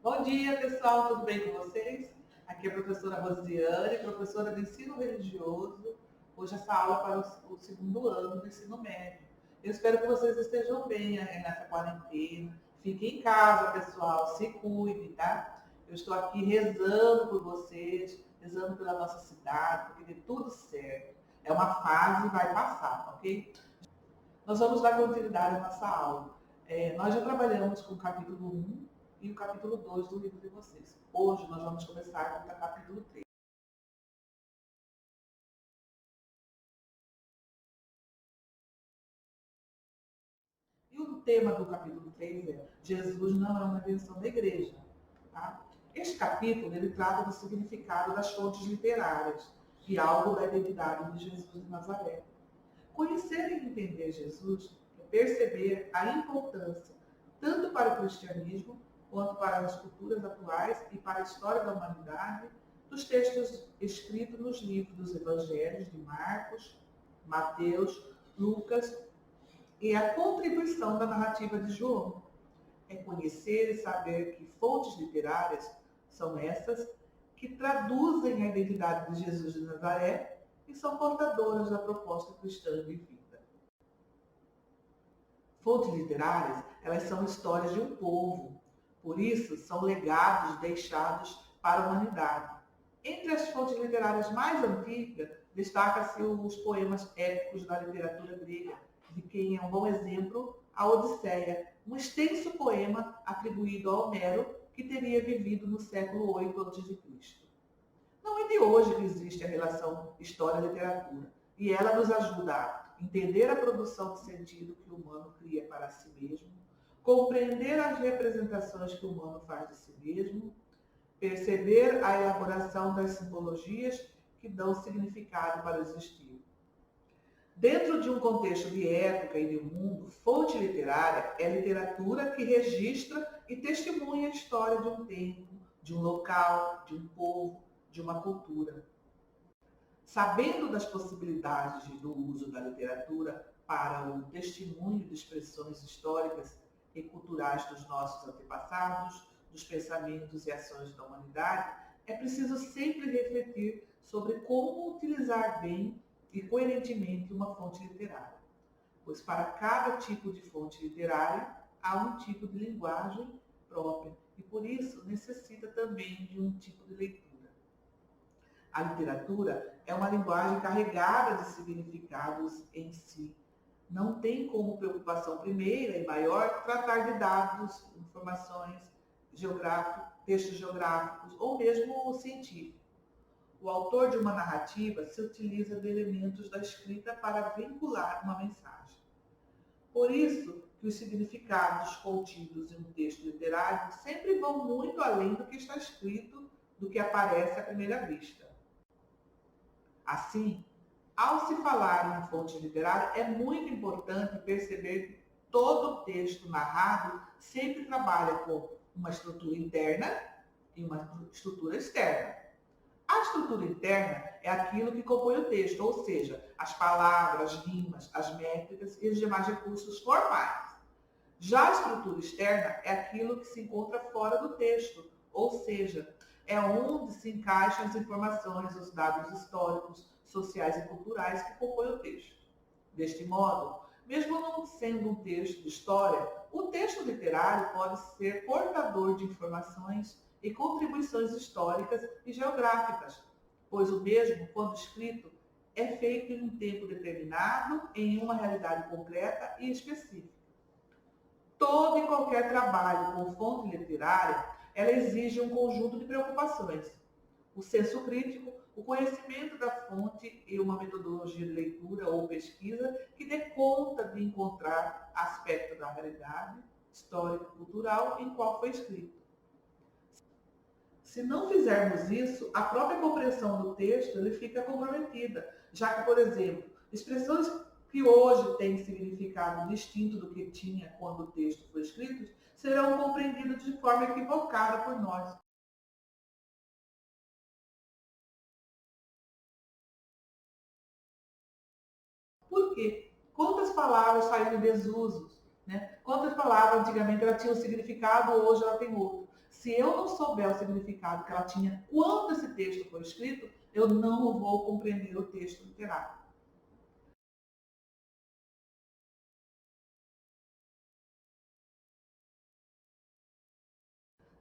Bom dia, pessoal, tudo bem com vocês? Aqui é a professora Rosiane, professora de ensino religioso. Hoje essa aula é para o segundo ano do ensino médio. Eu espero que vocês estejam bem nessa quarentena. Fiquem em casa, pessoal, se cuidem, tá? Eu estou aqui rezando por vocês, rezando pela nossa cidade, porque dê tudo certo. É uma fase e vai passar, ok? Nós vamos dar continuidade à nossa aula. Nós já trabalhamos com o capítulo 1 e o capítulo 2 do livro de vocês. Hoje nós vamos começar com o capítulo 3. E o tema do capítulo 3 é Jesus não é uma invenção da igreja. Tá? Este capítulo ele trata do significado das fontes literárias e algo da identidade de Jesus de Nazaré. Conhecer e entender Jesus é perceber a importância, tanto para o cristianismo, quanto para as culturas atuais e para a história da humanidade, dos textos escritos nos livros dos evangelhos de Marcos, Mateus, Lucas e a contribuição da narrativa de João. É conhecer e saber que fontes literárias são essas que traduzem a identidade de Jesus de Nazaré e são portadoras da proposta cristã de vida. Fontes literárias, elas são histórias de um povo, por isso são legados deixados para a humanidade. Entre as fontes literárias mais antigas, destaca-se os poemas épicos da literatura grega, de quem é um bom exemplo a Odisseia, um extenso poema atribuído a Homero, que teria vivido no século 8 a.C. Não é de hoje que existe a relação história-literatura, e ela nos ajuda a entender a produção de sentido que o humano cria para si mesmo, compreender as representações que o humano faz de si mesmo, perceber a elaboração das simbologias que dão significado para o existir. Dentro de um contexto de época e de mundo, fonte literária é literatura que registra e testemunha a história de um tempo, de um local, de um povo, de uma cultura. Sabendo das possibilidades do uso da literatura para o testemunho de expressões históricas e culturais dos nossos antepassados, dos pensamentos e ações da humanidade, é preciso sempre refletir sobre como utilizar bem e coerentemente uma fonte literária, pois para cada tipo de fonte literária há um tipo de linguagem própria e por isso necessita também de um tipo de leitura. A literatura é uma linguagem carregada de significados em si. Não tem como preocupação primeira e maior tratar de dados, informações geográficos, textos geográficos ou mesmo científicos. O autor de uma narrativa se utiliza de elementos da escrita para vincular uma mensagem. Por isso que os significados contidos em um texto literário sempre vão muito além do que está escrito, do que aparece à primeira vista. Assim, ao se falar em fonte literária, é muito importante perceber que todo texto narrado sempre trabalha com uma estrutura interna e uma estrutura externa. A estrutura interna é aquilo que compõe o texto, ou seja, as palavras, as rimas, as métricas e os demais recursos formais. Já a estrutura externa é aquilo que se encontra fora do texto, ou seja, é onde se encaixam as informações, os dados históricos, sociais e culturais que compõem o texto. Deste modo, mesmo não sendo um texto de história, o texto literário pode ser portador de informações e contribuições históricas e geográficas, pois o mesmo, quando escrito, é feito em um tempo determinado, em uma realidade concreta e específica. Todo e qualquer trabalho com fonte literária, ela exige um conjunto de preocupações. O senso crítico, o conhecimento da fonte e uma metodologia de leitura ou pesquisa que dê conta de encontrar aspectos da realidade histórico-cultural em qual foi escrito. Se não fizermos isso, a própria compreensão do texto ele fica comprometida, já que, por exemplo, expressões que hoje têm significado distinto do que tinha quando o texto foi escrito, serão compreendidas de forma equivocada por nós. Por quê? Quantas palavras saíram em desuso? Né? Quantas palavras antigamente ela tinha um significado, hoje ela tem outro? Se eu não souber o significado que ela tinha quando esse texto foi escrito, eu não vou compreender o texto literário.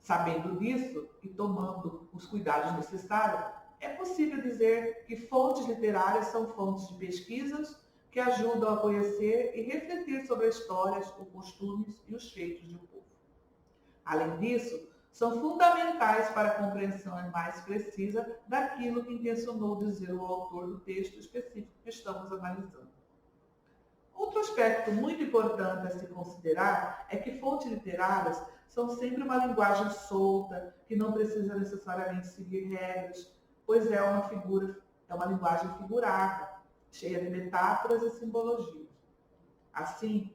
Sabendo disso e tomando os cuidados necessários, é possível dizer que fontes literárias são fontes de pesquisas que ajudam a conhecer e refletir sobre as histórias, os costumes e os feitos de um povo. Além disso, são fundamentais para a compreensão mais precisa daquilo que intencionou dizer o autor do texto específico que estamos analisando. Outro aspecto muito importante a se considerar é que fontes literárias são sempre uma linguagem solta, que não precisa necessariamente seguir regras, pois é uma linguagem figurada, cheia de metáforas e simbologias. Assim,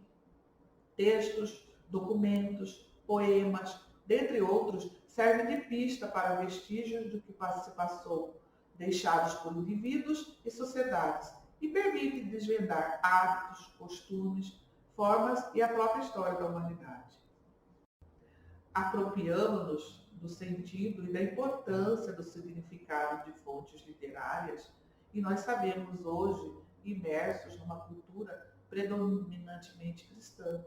textos, documentos, poemas, dentre outros, servem de pista para vestígios do que se passou, deixados por indivíduos e sociedades, e permite desvendar hábitos, costumes, formas e a própria história da humanidade. Apropriamos-nos do sentido e da importância do significado de fontes literárias, e nós sabemos hoje, imersos numa cultura predominantemente cristã.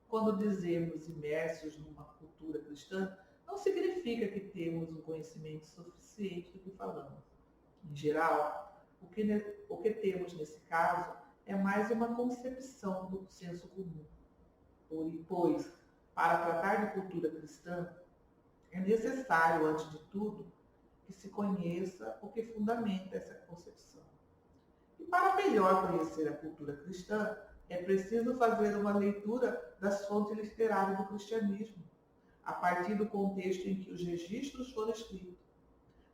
Quando dizemos imersos numa cultura cristã, não significa que temos um conhecimento suficiente do que falamos. Em geral, o que temos nesse caso é mais uma concepção do senso comum. Pois, para tratar de cultura cristã, é necessário, antes de tudo, que se conheça o que fundamenta essa concepção. E para melhor conhecer a cultura cristã, é preciso fazer uma leitura das fontes literárias do cristianismo, a partir do contexto em que os registros foram escritos.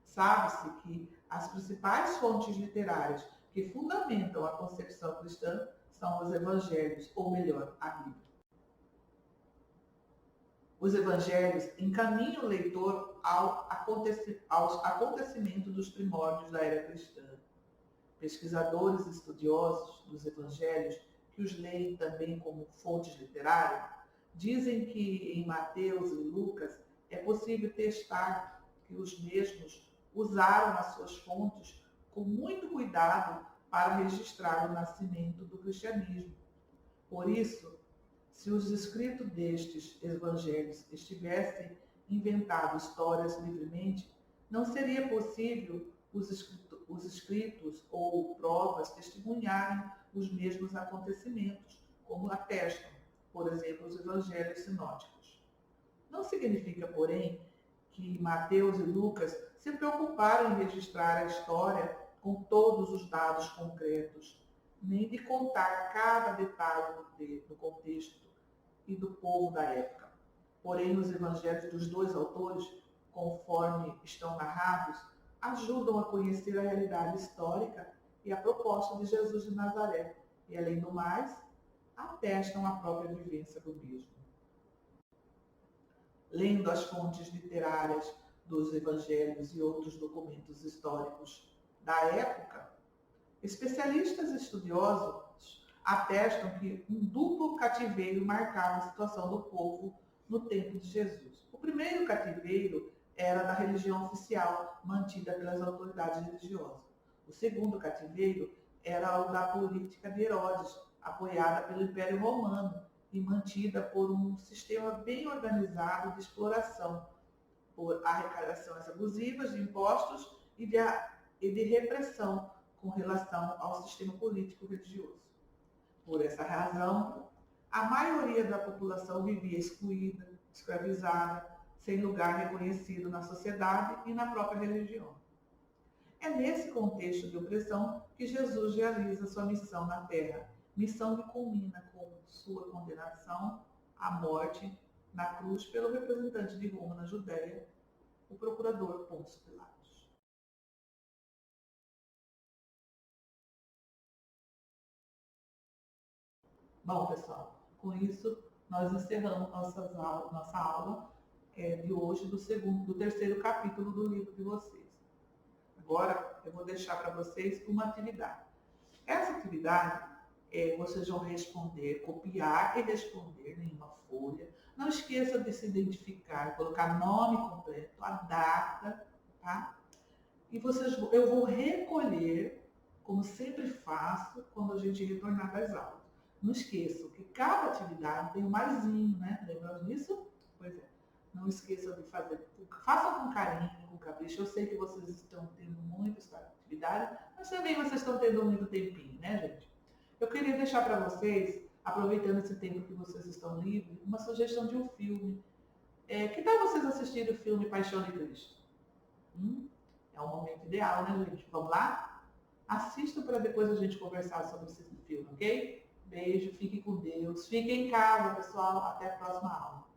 Sabe-se que as principais fontes literárias que fundamentam a concepção cristã são os evangelhos, ou melhor, a Bíblia. Os evangelhos encaminham o leitor aos acontecimentos dos primórdios da era cristã. Pesquisadores estudiosos dos evangelhos, que os leem também como fontes literárias, dizem que em Mateus e Lucas é possível testar que os mesmos usaram as suas fontes com muito cuidado para registrar o nascimento do cristianismo. Por isso, se os escritos destes evangelhos estivessem inventado histórias livremente, não seria possível os escritos ou provas testemunharem os mesmos acontecimentos, como atestam, por exemplo, os evangelhos sinóticos. Não significa, porém, que Mateus e Lucas se preocuparam em registrar a história com todos os dados concretos, nem de contar cada detalhe do contexto e do povo da época. Porém, os evangelhos dos dois autores, conforme estão narrados, ajudam a conhecer a realidade histórica e a proposta de Jesus de Nazaré, e, além do mais, atestam a própria vivência do mesmo. Lendo as fontes literárias dos evangelhos e outros documentos históricos da época, especialistas estudiosos atestam que um duplo cativeiro marcava a situação do povo no tempo de Jesus. O primeiro cativeiro era da religião oficial, mantida pelas autoridades religiosas. O segundo cativeiro era o da política de Herodes, apoiada pelo Império Romano e mantida por um sistema bem organizado de exploração, por arrecadações abusivas de impostos e de repressão com relação ao sistema político religioso. Por essa razão, a maioria da população vivia excluída, escravizada, sem lugar reconhecido na sociedade e na própria religião. É nesse contexto de opressão que Jesus realiza sua missão na Terra, missão que culmina com sua condenação à morte na cruz pelo representante de Roma na Judéia, o procurador Pôncio Pilatos. Bom, pessoal, com isso nós encerramos nossa aula de hoje do terceiro capítulo do livro de vocês. Agora eu vou deixar para vocês uma atividade. Essa atividade vocês vão responder, copiar e responder em uma folha. Não esqueça de se identificar, colocar nome completo, a data, tá? E eu vou recolher, como sempre faço, quando a gente retornar das aulas. Não esqueçam que cada atividade tem um maisinho, né? Lembram disso? Pois é. Não esqueçam de fazer. Façam com carinho, com capricho. Eu sei que vocês estão tendo muitas atividades, mas também vocês estão tendo muito tempinho, né, gente? Eu queria deixar para vocês, aproveitando esse tempo que vocês estão livres, uma sugestão de um filme. Que tal vocês assistirem o filme Paixão de Cristo? É um momento ideal, né, gente? Vamos lá? Assistam para depois a gente conversar sobre esse filme, ok? Beijo, fiquem com Deus. Fiquem em casa, pessoal. Até a próxima aula.